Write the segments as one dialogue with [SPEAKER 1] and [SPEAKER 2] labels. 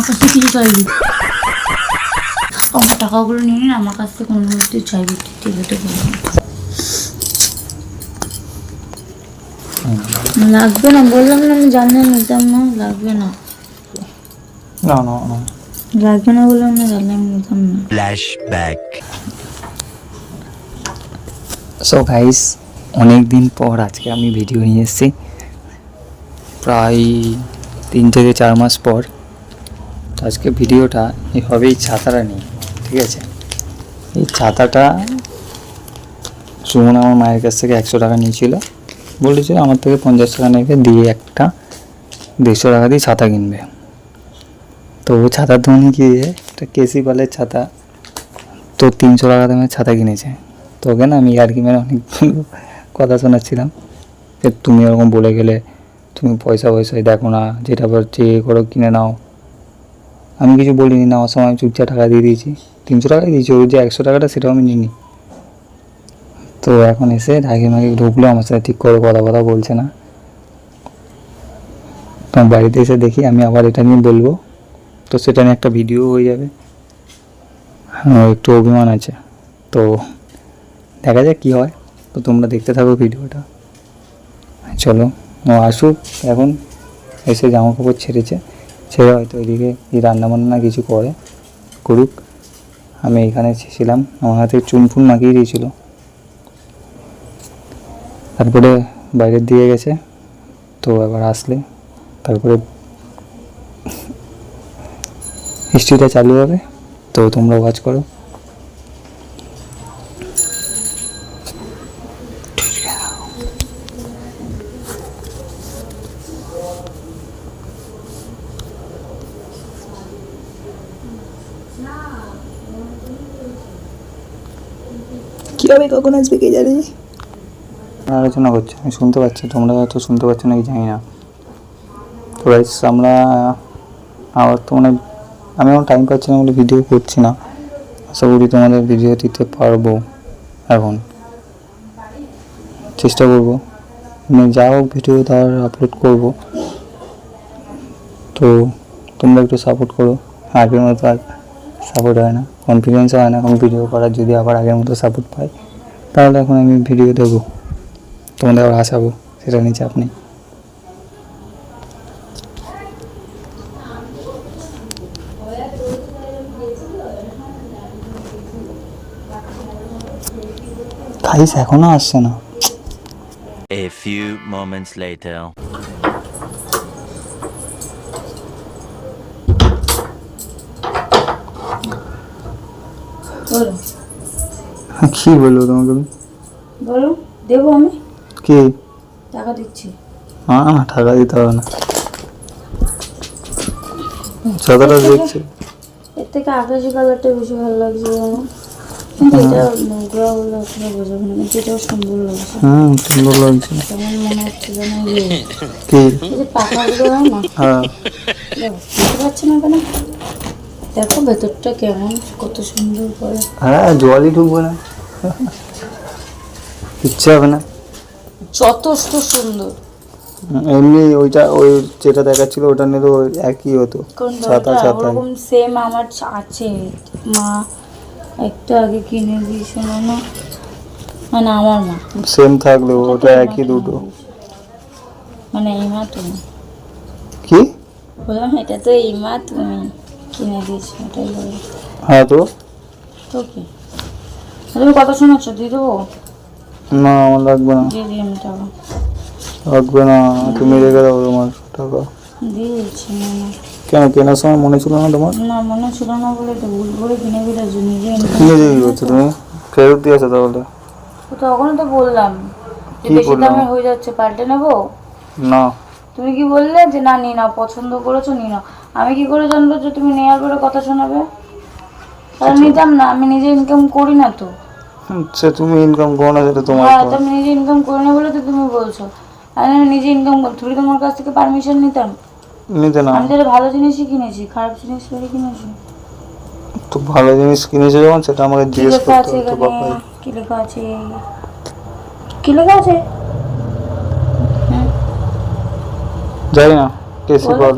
[SPEAKER 1] আমার কাছে কিছু চাইবি, আমার টাকাগুলো নিয়ে নিন, আমার কাছ থেকে কোনো মুহূর্তে চাইবি, ঠিক আছে? লাগবে না বললাম না, আমি জানলাম নিতাম না, লাগবে না,
[SPEAKER 2] না না না
[SPEAKER 1] লাগবে না বললাম না, জানলাম নিতাম না।
[SPEAKER 3] ফ্ল্যাশব্যাক।
[SPEAKER 2] সো গাইস, অনেক দিন পর আজকে আমি ভিডিও নিয়ে এসেছি, প্রায় 3 থেকে 4 মাস পর। তো আজকে ভিডিওটা এইভাবে এই ছাতাটা নিয়ে, ঠিক আছে? এই ছাতাটা সুমন আমার মায়ের কাছ থেকে 100 টাকা নিয়েছিল, বলেছিল আমার থেকে 50 টাকা নেবে, দিয়ে একটা 150 টাকা দিয়ে ছাতা কিনবে। তো ও ছাতার দোকানে গিয়ে একটা কেসি পালের ছাতা, তো 300 টাকা দামের ছাতা কিনেছে। তো ওকে না আমি আর কি মেরে অনেক কথা শোনাচ্ছিলাম যে তুমি ওরকম বলে গেলে, তুমি পয়সায় দেখো না, যেটা যে করো কিনে নাও। আমি কিছু বলিনি, নেওয়ার সময় আমি চুপচাপ টাকা দিয়ে দিয়েছি, 300 টাকাই দিয়েছি, ওর যে 100 টাকাটা সেটাও আমি নিইনি। তো এখন এসে ঢাকি মাকি ঢুকলো আমার সাথে, ঠিক করে কথা বলছে না। তো বাড়িতে এসে দেখি আমি আবার এটা নিয়ে বলবো, তো সেটা নিয়ে একটা ভিডিও হয়ে যাবে। একটু অভিমান আছে, তো দেখা যাক কী হয়। তো তোমরা দেখতে থাকো ভিডিওটা। চলো ও আসুক, এখন এসে জামা কাপড় ছেড়ে হয়তো এদিকে এই রান্নাবান্না কিছু করুক। আমি এখানে ছিলাম, আমার হাতে চুনফুন মাখিয়ে দিয়েছিল, তারপরে বাইরের দিকে গেছে। তো এবার আসলে তারপরে হিস্ট্রিটা চালু হবে, তো তোমরা ওয়াচ করো।
[SPEAKER 4] কি হবে, কখন আসবে কে জানে।
[SPEAKER 2] আলোচনা করছে, আমি শুনতে পাচ্ছি, তোমরা হয়তো শুনতে পাচ্ছ নাকি জানি না। তো গাইস, আমরা আবার তো মানে আমি এখন টাইম পাচ্ছি না বলে ভিডিও করছি না, আশা করি তোমাদের ভিডিও দিতে পারবো। এখন চেষ্টা করবো, মানে যা হোক ভিডিও তার আপলোড করবো। তো তোমরা একটু সাপোর্ট করো, আগের মতো আর সাপোর্ট হয় না, কনফিডেন্সও হয় না এখন ভিডিও করার। যদি আবার আগের মতো সাপোর্ট পাই তাহলে এখন আমি ভিডিও দেবো, তোমাদের আবার আসাবো, সেটা নিয়ে চাপ নেই। গাইস এখনো আসছে না।
[SPEAKER 3] A few moments later.
[SPEAKER 1] বলো
[SPEAKER 2] কি বলবো তোমাকে?
[SPEAKER 1] বলো, দেবো আমি,
[SPEAKER 2] কি
[SPEAKER 1] টাকা দিচ্ছি।
[SPEAKER 2] না টাকা দিতে হবে না, ছাতাটা দেখছি।
[SPEAKER 1] এর থেকে আকাশি কালারটা বেশি ভালো লাগছে আমার, কিন্তু এটা নোংরা হলে আসলে বোঝাবে না, কিন্তু এটাও সুন্দর লাগছে।
[SPEAKER 2] সুন্দর লাগছে।
[SPEAKER 1] কেমন মনে হচ্ছে যেন ইয়ে,
[SPEAKER 2] কি
[SPEAKER 1] এই যে পাখাগুলো হয় না,
[SPEAKER 2] হ্যাঁ
[SPEAKER 1] বুঝতে পারছি না কেন। দেখো ভেতরটা কেমন, কত সুন্দর করে।
[SPEAKER 2] হ্যাঁ, জলই ঢুকবে না, ইচ্ছে হবে না,
[SPEAKER 1] যথেষ্ট সুন্দর।
[SPEAKER 2] এমনি ওইটা ওই যেটা দেখাচ্ছিল ওটা নিয়ে তো একই হতো, ছাতা
[SPEAKER 1] ওরকম সেম আমার আছে, মা একটা আগে কিনে দিয়েছিল না, মানে আমার মা
[SPEAKER 2] সেম থাকলে ওটা একই দুটো।
[SPEAKER 1] মানে এই মা তুমি,
[SPEAKER 2] কি
[SPEAKER 1] বললাম এটা তো এই মা তুমি কিনে দিয়েছো, ওটাই বলো।
[SPEAKER 2] হ্যাঁ তো
[SPEAKER 1] কি তুমি কথা শোনাচ্ছ, দিয়ে দেবো?
[SPEAKER 2] না আমার লাগবে না,
[SPEAKER 1] দিয়ে দিই আমি টাকা,
[SPEAKER 2] লাগবে না, তুমি রেখে দাও তোমার টাকা।
[SPEAKER 1] দিয়ে দিচ্ছি।
[SPEAKER 2] কেন কেনার সময় মনে ছিল না তোমার?
[SPEAKER 1] না মনে ছিল না বলে তো ভুল করে কিনে ফেলেছি নিজে।
[SPEAKER 2] কিনে দিয়ে কি করছো তুমি? ফেরত দিয়েছো তাহলে?
[SPEAKER 1] তখন তো বললাম যে বেশি দামে হয়ে যাচ্ছে, পাল্টে নেবো।
[SPEAKER 2] না
[SPEAKER 1] তুমি কি বললে যে না নিয়ে নাও, পছন্দ করেছো নিয়ে নাও। আমি কি করে জানবো যে তুমি নেওয়ার পরে কথা শোনাবে? তাহলে নিতাম না, আমি নিজে ইনকাম করি না তো।
[SPEAKER 2] আচ্ছা, তুমি ইনকাম করো না সেটা তোমার।
[SPEAKER 1] হ্যাঁ, তো আমি নিজে ইনকাম করি না বলে তো তুমি বলছো। আমি নিজে ইনকাম করি, তুমি তোমার কাছ থেকে পারমিশন নিতাম?
[SPEAKER 2] নিতে না,
[SPEAKER 1] আমি তাহলে ভালো জিনিসই কিনেছি, খারাপ জিনিস করে কিনেছি?
[SPEAKER 2] তো ভালো জিনিস কিনেছো যখন সেটা আমাকে জিজ্ঞেস করতে হতো। বাবাই
[SPEAKER 1] কি লেখা আছে, কি লেখা আছে
[SPEAKER 2] জানি না, কেসি পাল।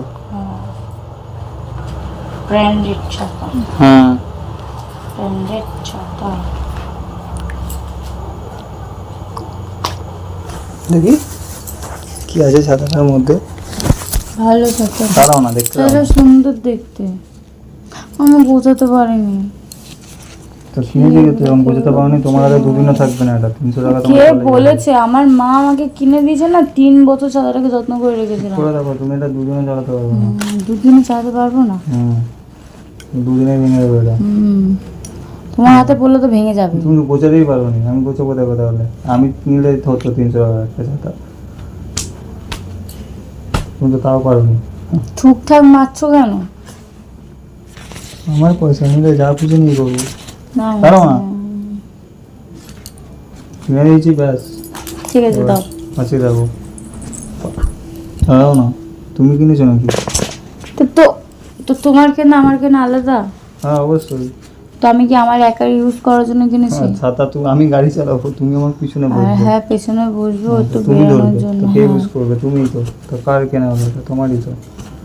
[SPEAKER 1] ব্র্যান্ডেড ছাতা,
[SPEAKER 2] হ্যাঁ
[SPEAKER 1] ব্র্যান্ডেড ছাতা।
[SPEAKER 2] দেখি কি আছে ছাতাটার মধ্যে।
[SPEAKER 1] ভালো ছাতা,
[SPEAKER 2] দাঁড়াও না দেখতে দাও।
[SPEAKER 1] ছাতা সুন্দর দেখতে, আমি বোঝাতে পারিনি।
[SPEAKER 2] তো কিনে দিবে তো, যখন বোঝাতে পারোনি তোমার হাতে দুদিনও থাকবে না। এটা 300 টাকা তোমার
[SPEAKER 1] কে
[SPEAKER 2] চলে যাবে।
[SPEAKER 1] বলেছে? আমার মা আমাকে কিনে দিয়েছে না, 3 বছর ছাতাটাকে যত্ন করে রেখেছিলাম।
[SPEAKER 2] করে দেখো, তুমি এটা দুদিনও চালাতে পারবে না।
[SPEAKER 1] দুদিনে চালাতে পারবো না।
[SPEAKER 2] দুদিনে ভেঙে যাবে এটা।
[SPEAKER 1] তোমার হাতে পড়লে তো ভেঙে যাবে।
[SPEAKER 2] তুমি তো বোঝাতেই পারো নি, আমি বোঝাবো দেখো তাহলে। আমি নিলে হতো 300 টাকা একটা ছাতা, তুমি তো তাও পারো নি।
[SPEAKER 1] ঠুকঠাক মারছো কেন?
[SPEAKER 2] আমার পয়সা নিলে যা খুশি নিয়ে করবো।
[SPEAKER 1] না
[SPEAKER 2] পারো না? কিনে দিয়েছি ব্যাস,
[SPEAKER 1] ঠিক আছে দাও।
[SPEAKER 2] আছে দেখো। দাঁড়াও না, তুমি কিনেছো নাকি?
[SPEAKER 1] তো তো তো তোমার কেনা আমার কেনা আলাদা?
[SPEAKER 2] হ্যাঁ অবশ্যই।
[SPEAKER 1] তো আমি কি আমার একা ইউজ করার জন্য কিনেছি?
[SPEAKER 2] হ্যাঁ, ছাতা তুমি, আমি গাড়ি চালাবো, তুমি আমার পিছনে
[SPEAKER 1] আর
[SPEAKER 2] বসবে।
[SPEAKER 1] হ্যাঁ, পেছনে বসবো তো
[SPEAKER 2] তুমি
[SPEAKER 1] বেরোনোর
[SPEAKER 2] ধরবে,
[SPEAKER 1] জন্য।
[SPEAKER 2] তো কে
[SPEAKER 1] হ্যাঁ।
[SPEAKER 2] ইউজ করবে? তুমিই তো। তো কার কেনা হবে? তো তোমারই তো।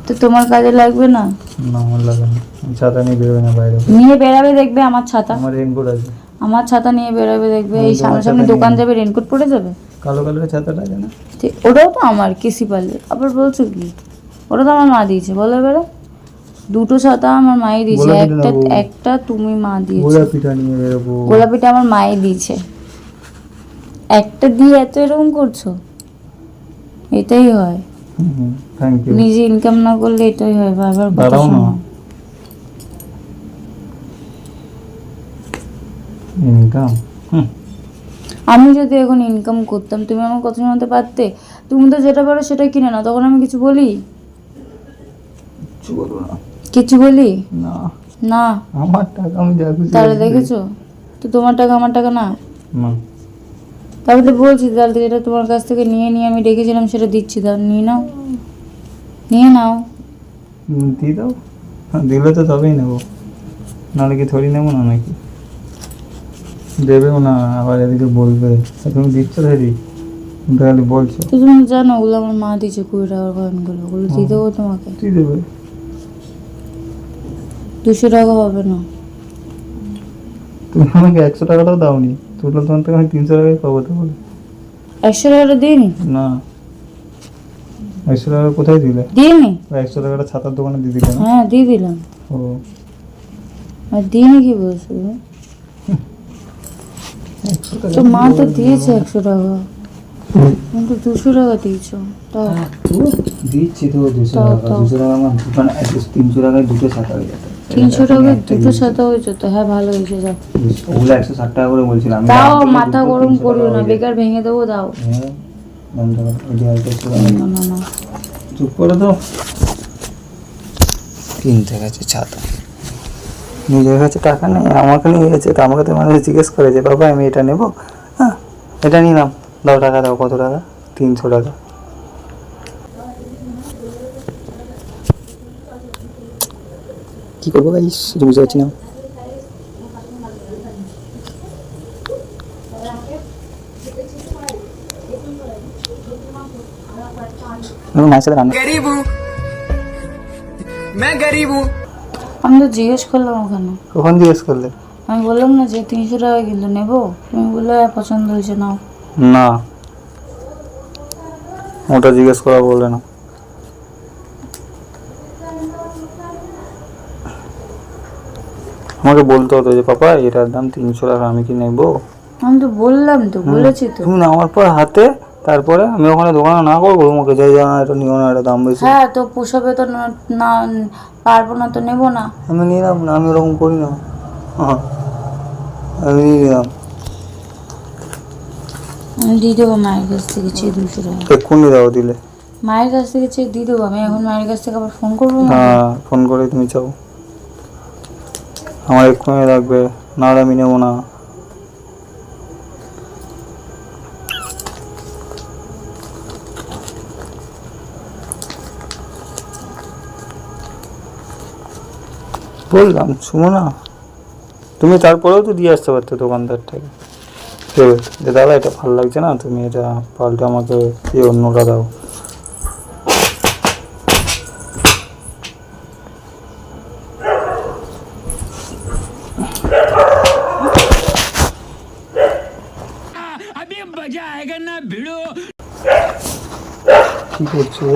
[SPEAKER 1] তো তোমার কাজে লাগবে না?
[SPEAKER 2] না আমার লাগে না, আমি ছাতা নিয়ে বেরোবে না বাইরে।
[SPEAKER 1] নিয়ে বেরাবে দেখবে আমার ছাতা,
[SPEAKER 2] আমার রেনকোট আছে।
[SPEAKER 1] আমার ছাতা নিয়ে বেরাবে দেখবে। এই
[SPEAKER 2] তোমার
[SPEAKER 1] সামনাসামনি
[SPEAKER 2] ছাতা
[SPEAKER 1] দোকান
[SPEAKER 2] নিয়ে-
[SPEAKER 1] যাবে, রেনকোট পরে যাবে।
[SPEAKER 2] কালো কালারের ছাতাটা আছে না?
[SPEAKER 1] ওটাও তো আমার, কেসি পারলে আবার বলছো কি? ওটা তো আমার মা দিয়েছে, বলো এবারে। দুটো ছাতা আমার মাই দিয়েছে,
[SPEAKER 2] গোলাপিটা
[SPEAKER 1] একটা
[SPEAKER 2] নেবো।
[SPEAKER 1] একটা তুমি মা দিয়েছে।
[SPEAKER 2] গোলাপিটা নিয়ে বেরোবো।
[SPEAKER 1] গোলাপিটা আমার মাই দিয়েছে, একটা দিয়ে এত এরকম করছো? এটাই হয়,
[SPEAKER 2] থ্যাংক ইউ।
[SPEAKER 1] নিজে ইনকাম না করলে এটাই হয়, বারবার কথা
[SPEAKER 2] দাঁড়াও না।
[SPEAKER 1] শোনো।
[SPEAKER 2] ইনকাম?
[SPEAKER 1] আমি যদি এখন ইনকাম করতাম, তুমি আমার কথা শোনাতে পারতে? তুমি তো যেটা পারো সেটা কিনে নাও, তখন আমি কিছু বলি?
[SPEAKER 2] কিছু বলবো না।
[SPEAKER 1] কিছু বলি
[SPEAKER 2] না,
[SPEAKER 1] না?
[SPEAKER 2] আমার টাকা আমি যা খুশি
[SPEAKER 1] তাহলে
[SPEAKER 2] তাই
[SPEAKER 1] দেখেছো তো, তোমার টাকা আমার টাকা না?
[SPEAKER 2] না।
[SPEAKER 1] তাহলে বলছি, তাহলে যেটা তোমার কাছ থেকে নিয়ে নিয়ে আমি রেখেছিলাম সেটা দিচ্ছি, তাহলে নিয়ে নাও, নিয়ে নাও।
[SPEAKER 2] দিয়ে দাও। হ্যাঁ, দিলে তো তবেই নেবো, নাহলে কি থরি নেবো না নাকি? দেবেও না, আবার এদিকে বলবে তুমি দিচ্ছ রেডি, তাহলে বলছো।
[SPEAKER 1] তো তুমি জানো ওগুলো আমার মা দিয়েছে, 20 টাকার কয়েনগুলো, ওগুলো দিয়ে দেবো তোমাকে।
[SPEAKER 2] তুই দেবে?
[SPEAKER 1] 200 টাকা হবে না?
[SPEAKER 2] তুমি আমাকে 100 টাকাটাও দাওনি, তোটা তোমার থেকে আমি 300 টাকাই পাবো তো বলে।
[SPEAKER 1] 100 টাকাটা দিইনি?
[SPEAKER 2] না, 100 টাকা কোথায় দিলে?
[SPEAKER 1] দিইনি?
[SPEAKER 2] 100 টাকাটা ছাতার দোকানে দিয়ে দিলে না?
[SPEAKER 1] হ্যাঁ দিয়ে দিলাম।
[SPEAKER 2] ও,
[SPEAKER 1] আর দিইনি কি বলছো?
[SPEAKER 2] 100 টাকা
[SPEAKER 1] তো মা তো দিয়েছে 100 টাকা, কিন্তু 200 টাকা দিয়েছো। তাও
[SPEAKER 2] দিচ্ছি তো 200
[SPEAKER 1] তাও,
[SPEAKER 2] টাকা।
[SPEAKER 1] তাও।
[SPEAKER 2] 200 টাকা আমার দোকানে 300 টাকায় দুটো ছাতা হয়ে যেত।
[SPEAKER 1] 300 টাকা দুটো ছাতা হয়েছে তো? হ্যাঁ ভালো হয়েছে, যাও।
[SPEAKER 2] ওগুলো 160 টাকা করে বলছিলাম আমি।
[SPEAKER 1] তাও
[SPEAKER 2] দাম থেকে
[SPEAKER 1] মাথা
[SPEAKER 2] দুটো
[SPEAKER 1] গরম
[SPEAKER 2] 300
[SPEAKER 1] করিও
[SPEAKER 2] টাকা
[SPEAKER 1] না,
[SPEAKER 2] হয়ে যায়।
[SPEAKER 1] বেকার ভেঙে দেবো, দাও।
[SPEAKER 2] হ্যাঁ, দাম টাকা ওই যে আর কিছু
[SPEAKER 1] না না না,
[SPEAKER 2] চুপ করে তো। কিনতে গেছে ছাতা, নিজের কাছে টাকা নেই, আমাকে নিয়ে গেছে। তো আমাকে তো মানুষ জিজ্ঞেস করে যে বাবা আমি এটা নেবো, হ্যাঁ এটা নিলাম, দাও টাকা দাও। কত টাকা? 300 টাকা। কি করবো গাইস, বুঝতে পারছি না। মায়ের সাথে রান্না
[SPEAKER 5] गरीब हूँ मैं गरीब हूँ
[SPEAKER 1] আমি তো জিজ্ঞেস করলাম ওখানে,
[SPEAKER 2] কখন জিজ্ঞেস করলে?
[SPEAKER 1] আমি বললাম না যে 300 টাকা কিলো নেবো, তুমি বললে হ্যাঁ, পছন্দ হয়েছে নাও।
[SPEAKER 2] না, ওটা জিজ্ঞেস করা বললে না। আমাকে বলতে হতো যে পাপা এটার দাম 300 টাকা, আমি কি নেবো?
[SPEAKER 1] আমি তো বললাম, তো বলেছি তো।
[SPEAKER 2] তুমি নেওয়ার পর হাতে, তারপরে আমি ওখানে দোকানে না করবো তোমাকে, যাই জানা এটা নিও না, এটা দাম বেশি।
[SPEAKER 1] হ্যাঁ তো পোষাবে তো না, না পারবো না তো নেবো না।
[SPEAKER 2] আমি নিলাম না, আমি ওরকম করি না। হ্যাঁ, আমি নিয়ে নিলাম।
[SPEAKER 1] আমি দিয়ে দেবো মায়ের কাছ থেকে চেয়ে 200 টাকা।
[SPEAKER 2] এক্ষুনি দাও দিলে।
[SPEAKER 1] মায়ের কাছ থেকে চেয়ে দিয়ে দেবো আমি, এখন মায়ের কাছ থেকে আবার ফোন করবো না?
[SPEAKER 2] হ্যাঁ, ফোন করে তুমি চাও, আমার এক্ষুনি লাগবে, নাহলে আমি নেবো না। বললাম শুনো না, তুমি তারপরেও তো দিয়ে আসতে পারতো দোকানদার থেকে, যে দাদা এটা ভালো লাগছে না, তুমি এটা পাল্টে আমাকে অন্যটা দাও। করছো?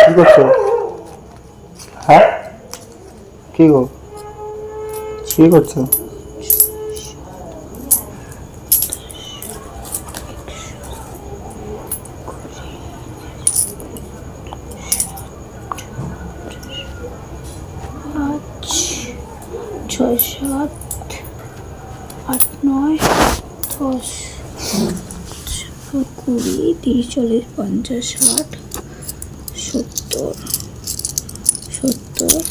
[SPEAKER 2] কি করছো? হ্যাঁ, কি গো, কি করছো?
[SPEAKER 1] ছয় সাত আট নয় 10 20 30 40 50 60 70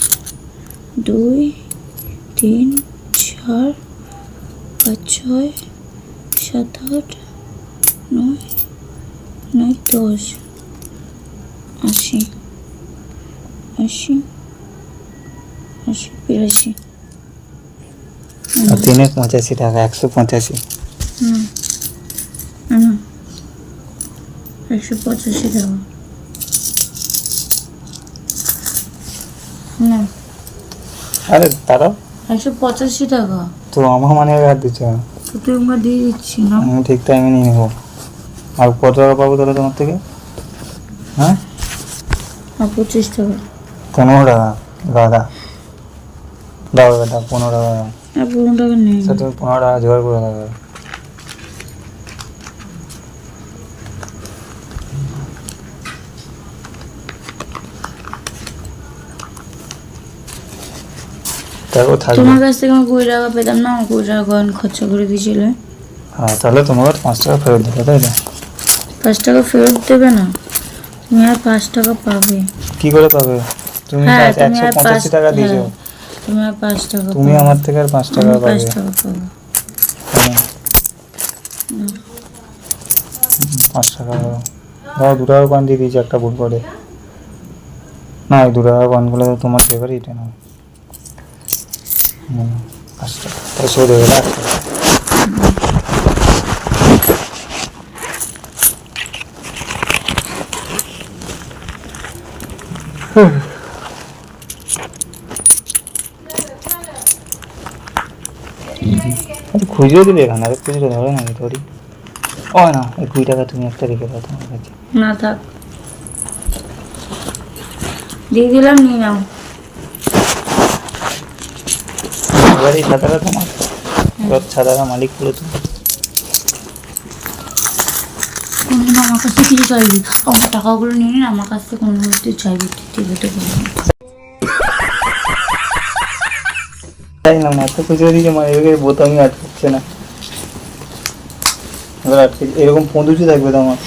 [SPEAKER 1] 2 3 4 5 6 7 8 9 9 10 80 80 82
[SPEAKER 2] আর 385 টাকা, 185।
[SPEAKER 1] 185 টাকা না,
[SPEAKER 2] আরে তারা
[SPEAKER 1] 185 টাকা
[SPEAKER 2] তো আমার মানে আর দিচ্ছ না।
[SPEAKER 1] তো তুই আমরা দিয়ে দিচ্ছি না।
[SPEAKER 2] আমি ঠিক টাইমে নিয়ে নেবো। আর কত টাকা পাবো তাহলে তোমার থেকে? হ্যাঁ,
[SPEAKER 1] আর 25 টাকা
[SPEAKER 2] 15 টাকা। দাদা দাও দাদা, 15 টাকা দাও।
[SPEAKER 1] আর 15 টাকা নেই।
[SPEAKER 2] আচ্ছা, তুমি 15 টাকা জোগাড় করে দেবে। তারপর থাকবে।
[SPEAKER 1] তোমার কাছ থেকে আমি 20 টাকা পেতাম না, আমার 20 টাকা গয়ন খরচা করে দিয়েছিলে।
[SPEAKER 2] হ্যাঁ, তাহলে তোমাকে 5 টাকা ফেরত দেবে, তাই তো?
[SPEAKER 1] 5 টাকা ফেরত দেবে না, তুমি আর 5 টাকা পাবে।
[SPEAKER 2] কি করে পাবে? তুমি
[SPEAKER 1] হ্যাঁ, তুমি আর
[SPEAKER 2] 185 টাকা দিয়েছো।
[SPEAKER 1] তুমি আর 5 টাকা
[SPEAKER 2] তুমি
[SPEAKER 1] পাবে।
[SPEAKER 2] আমার থেকে আর 5 টাকা
[SPEAKER 1] আমি
[SPEAKER 2] পাবে।
[SPEAKER 1] 5 টাকা পাবো।
[SPEAKER 2] হ্যাঁ। 5 টাকা দাও। দাও, 2 টাকা কয়েন দিয়ে দিয়েছি একটা ভুল করে। না, এই 2 টাকা কয়েনগুলো তোমার ফেভারিট না। 5 টাকা তাই শোধ হয়ে গেল। খুঁজেও দিলে এখানে, আর খুঁজলে ধরে না ধরি। ও না, এই 20 টাকা তুমি একটা রেখে দাও তোমার কাছে।
[SPEAKER 1] না থাক, দিয়ে দিলাম, নিয়ে নাও।
[SPEAKER 2] এবার এই ছাতাটা তোমার, এবার ছাতাটা মালিক করে তুমি।
[SPEAKER 1] কোনদিন আমার কাছে কিছু চাইবি, আমার টাকাগুলো নিয়ে নিন, আমার কাছ থেকে কোনো কিছু চাইবি, টিভিতে
[SPEAKER 2] তাই না, মাথা খুঁজে দিয়েছে, মানে এদিকে বোতামই আটকাচ্ছে না। এবার আটকে এরকম পঁদুচি থাকবে তোমার।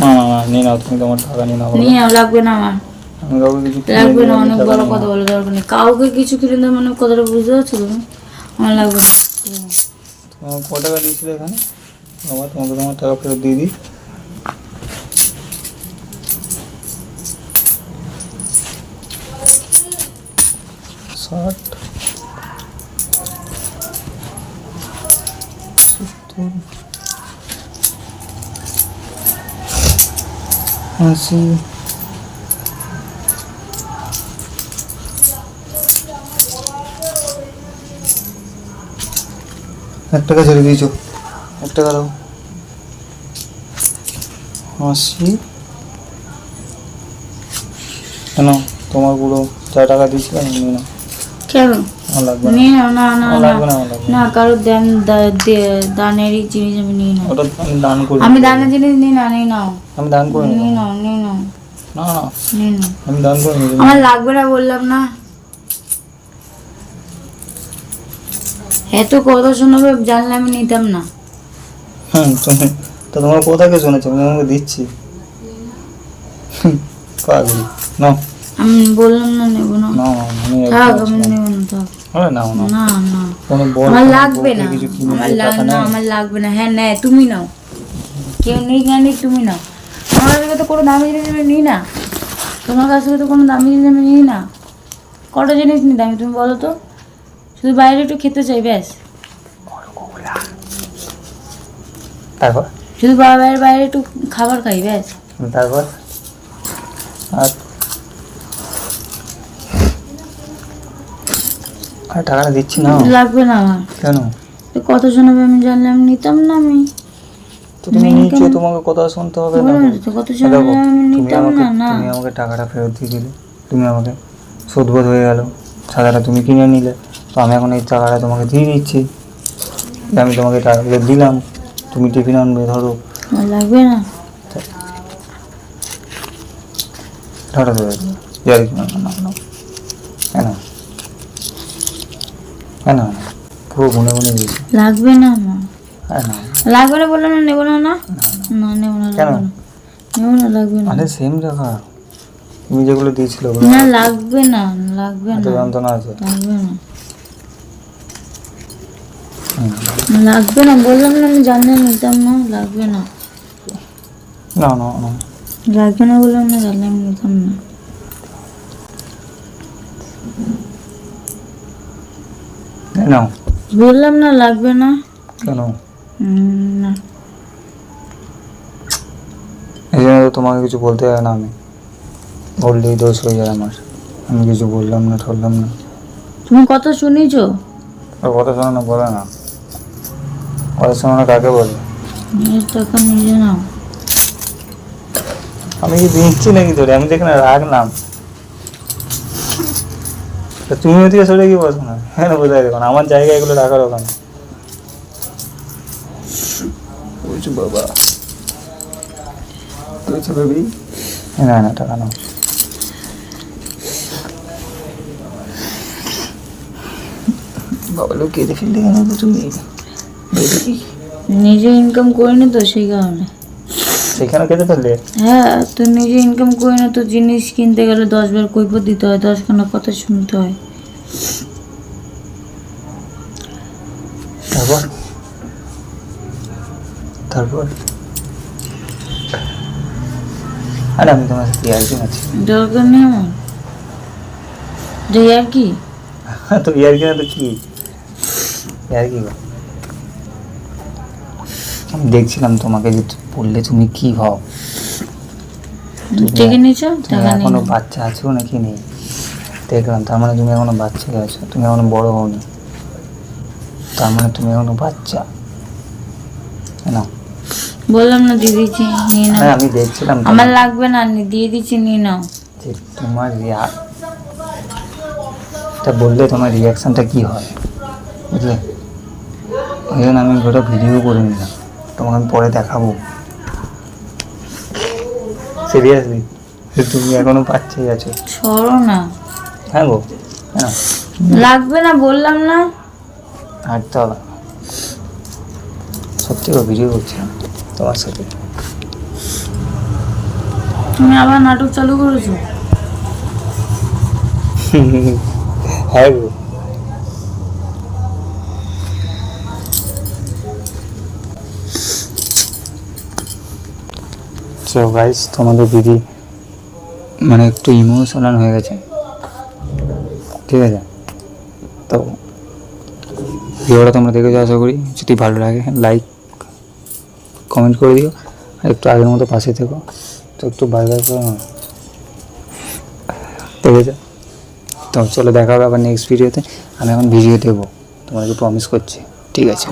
[SPEAKER 2] না না না, নিয়ে নাও তুমি, তোমার টাকা নিয়ে নাও।
[SPEAKER 1] নিয়ে নাও, লাগবে না আমার,
[SPEAKER 2] আমি কাউকে কিছু কিনে
[SPEAKER 1] লাগবে না,
[SPEAKER 2] দিই,
[SPEAKER 1] অনেক
[SPEAKER 2] টাকা
[SPEAKER 1] বড়
[SPEAKER 2] নিয়ে
[SPEAKER 1] কথা
[SPEAKER 2] নাও।
[SPEAKER 1] বলে দরকার নেই, কাউকে কিছু কিনে দেয় মানে কথাটা বুঝতে পারছো তুমি? আমার লাগবে না।
[SPEAKER 2] তোমার ক টাকা দিয়েছিলে এখানে? বাবা, তোমাকে তোমার টাকা ফেরত দিয়ে দিই। ষাট, 70, 80, এক টাকা ছেড়ে দিয়েছো, 1 টাকা দাও। 80, কেন তোমার পুরো 4 টাকা দিয়েছিলাম, নিয়ে নাও।
[SPEAKER 1] কেন
[SPEAKER 2] আমার লাগবে না,
[SPEAKER 1] নিয়ে নাও? না না
[SPEAKER 2] আমার
[SPEAKER 1] না
[SPEAKER 2] লাগবে না, আমার লাগবে না।
[SPEAKER 1] না, কারোর দানেরই জিনিস আমি নিয়ে নাও।
[SPEAKER 2] ওটা আমি দান করি।
[SPEAKER 1] আমি দানের জিনিস নিয়ে না, নিয়ে নাও,
[SPEAKER 2] আমি দান করে
[SPEAKER 1] নিয়ে
[SPEAKER 2] নিই।
[SPEAKER 1] নাও, নিয়ে নাও,
[SPEAKER 2] না না,
[SPEAKER 1] নিয়ে নাও।
[SPEAKER 2] আমি দান করে নিই।
[SPEAKER 1] আমার লাগবে না বললাম না। এত কথা শোনাবে, জানলে আমি নিতাম না।
[SPEAKER 2] হ্যাঁ, তুমি তো তোমার কোথাকে শুনেছো, আমি তোমাকে দিচ্ছি। পাগলি, নাও।
[SPEAKER 1] আমি বললাম না নেবো না।
[SPEAKER 2] না আমি
[SPEAKER 1] থাক, আমি নেবো না, থাক।
[SPEAKER 2] নাও না
[SPEAKER 1] না না
[SPEAKER 2] কোনো বল
[SPEAKER 1] আমার লাগবে না,
[SPEAKER 2] কিছু কিনে
[SPEAKER 1] আমার
[SPEAKER 2] দিয়ে টাকা
[SPEAKER 1] না,
[SPEAKER 2] নেয়?
[SPEAKER 1] আমার লাগবে না। হ্যাঁ নেয়, তুমি নাও। কেউ নেই কেন নেই, তুমি নাও। আমার কাছ থেকে তো কোনো দামি জিনিস আমি নিই না, তোমার কাছ থেকে তো কোনো দামি জিনিস আমি নিই না। কটা জিনিস নিই দামি তুমি বলো তো? শুধু বাইরে একটু খেতে চাই ব্যাস।
[SPEAKER 2] তারপর
[SPEAKER 1] শুধু বাইরে বাইরে একটু খাবার খাই ব্যাস।
[SPEAKER 2] তারপর আর টাকাটা দিচ্ছি না।
[SPEAKER 1] লাগবে না আমার।
[SPEAKER 2] কেন?
[SPEAKER 1] তো কত শোনাবে আমি জানলাম, নিতাম না আমি।
[SPEAKER 2] তো তুমি নিচ্ছ, তোমাকে কথা শুনতে হবে না?
[SPEAKER 1] বলো তো কত শোনাবে আমি নিতাম না। না
[SPEAKER 2] তুমি আমাকে টাকাটা ফেরত দিয়ে দিলে, তুমি আমাকে শোধবোধ হয়ে গেল, সাদাটা তুমি কিনে নিলে, তো আমি এখন এই টাকাটা তোমাকে দিয়ে দিচ্ছি। আমি তোমাকে টাকাগুলো দিলাম, তুমি টিফিন আনবে, ধরো।
[SPEAKER 1] আমার লাগবে না।
[SPEAKER 2] টাকাটা দেবে কেন? কেন পুরো গুনে গুনে দিয়েছি।
[SPEAKER 1] লাগবে না আমার,
[SPEAKER 2] হ্যাঁ না
[SPEAKER 1] লাগবে না বললাম না, নেবো না। না না নেবো না,
[SPEAKER 2] কেন?
[SPEAKER 1] লাগবে না, নেবো না, লাগবে না।
[SPEAKER 2] আরে সেম টাকা তুমি যেগুলো দিয়েছিল
[SPEAKER 1] না লাগবে না, লাগবে না,
[SPEAKER 2] যন্ত্রণা আছে।
[SPEAKER 1] লাগবে না, লাগবে না বললাম না, আমি জানলে নিতাম না। লাগবে না,
[SPEAKER 2] না না না
[SPEAKER 1] লাগবে না বললাম না, জানলে আমি নিতাম না।
[SPEAKER 2] নাও।
[SPEAKER 1] বললাম না লাগবে না।
[SPEAKER 2] কেন?
[SPEAKER 1] না
[SPEAKER 2] এই জন্য তো তোমাকে কিছু বলতে হয় না, আমি বললেই দোষ হয়ে যায় আমার। আমি কিছু বললাম না, ঠললাম না।
[SPEAKER 1] তুমি কথা শুনেছো?
[SPEAKER 2] আর কথা শোনো না, বলে না। কথা শোনো না কাকে বলে?
[SPEAKER 1] নিজের টাকা নিজে নাও।
[SPEAKER 2] আমি কি দিচ্ছি নাকি ধরে? আমি দেখে না রাখলাম, তা তুমি ওদিকে সরে কি বসো না? হ্যাঁ বোঝাই দেখো না, আমার জায়গায় এগুলো রাখার ওখানে। বুঝছো বাবা? বুঝছো বেবি? না না টাকা নাও। বাবা লুকিয়ে দিয়ে ফেললে কেন তুমি?
[SPEAKER 1] নিজে ইনকাম করিনি তো সেই কারণে।
[SPEAKER 2] সেখানে কেটে ফেললে?
[SPEAKER 1] হ্যাঁ, তো নিজে ইনকাম করে না তো জিনিস কিনতে গেলে 10 বার কৈফিয়ত দিতে হয়, 10খানা কথা শুনতে হয়।
[SPEAKER 2] তারপর তারপর আরে আমি তোমার সাথে ইয়ার্কি আছি।
[SPEAKER 1] দরকার নেই আমার, যে আর কি।
[SPEAKER 2] তো ইয়ার্কি না তো কি ইয়ার্কি? আমি দেখছিলাম তোমাকে, যে পড়লে তুমি কি ভাও।
[SPEAKER 1] টেকে নিয়েছ
[SPEAKER 2] তুমি
[SPEAKER 1] টাকা নেই।
[SPEAKER 2] এখনো বাচ্চা আছো নাকি নেই দেখলাম, তার মানে তুমি এখনো বাচ্চা আছো, তুমি এখনো বড় হওনি, তার মানে তুমি এখনো বাচ্চা না।
[SPEAKER 1] বললাম না দিয়ে দিচ্ছি, নিয়ে নাও।
[SPEAKER 2] হ্যাঁ আমি দেখছিলাম
[SPEAKER 1] আমার লাগবে না, দিয়ে দিচ্ছি, নিয়ে নাও।
[SPEAKER 2] যে তোমার তা বললে তোমার রিয়াকশানটা কি হয়, বুঝলে? ওই জন্য আমি ওটা ভিডিও করে নিলাম, তোমাকে আমি পরে দেখাবো। সিরিয়াসলি তুমি এখনো বাচ্চাই আছো।
[SPEAKER 1] সরো না।
[SPEAKER 2] হ্যাঁ গো, হ্যাঁ
[SPEAKER 1] লাগবে না বললাম না।
[SPEAKER 2] হাঁটতে হবে। সত্যি গো, ভিডিও করছিলাম তোমার সাথে।
[SPEAKER 1] তুমি আবার নাটক চালু করেছো।
[SPEAKER 2] হ্যাঁ গো, সো গাইস তোমাদের দিদি মানে একটু ইমোশনাল হয়ে গেছে, ঠিক আছে? তো ভিডিওটা তোমরা দেখেছো আশা করি। যদি ভালো লাগে লাইক কমেন্ট করে দিও, আর একটু আগের মতো পাশে থেকো। তো একটু বাই বাই করো না, ঠিক আছে? তো চলো দেখা হবে আবার নেক্সট ভিডিওতে। আমি এখন ভিডিও দেবো, তোমাকে প্রমিস করছি, ঠিক আছে?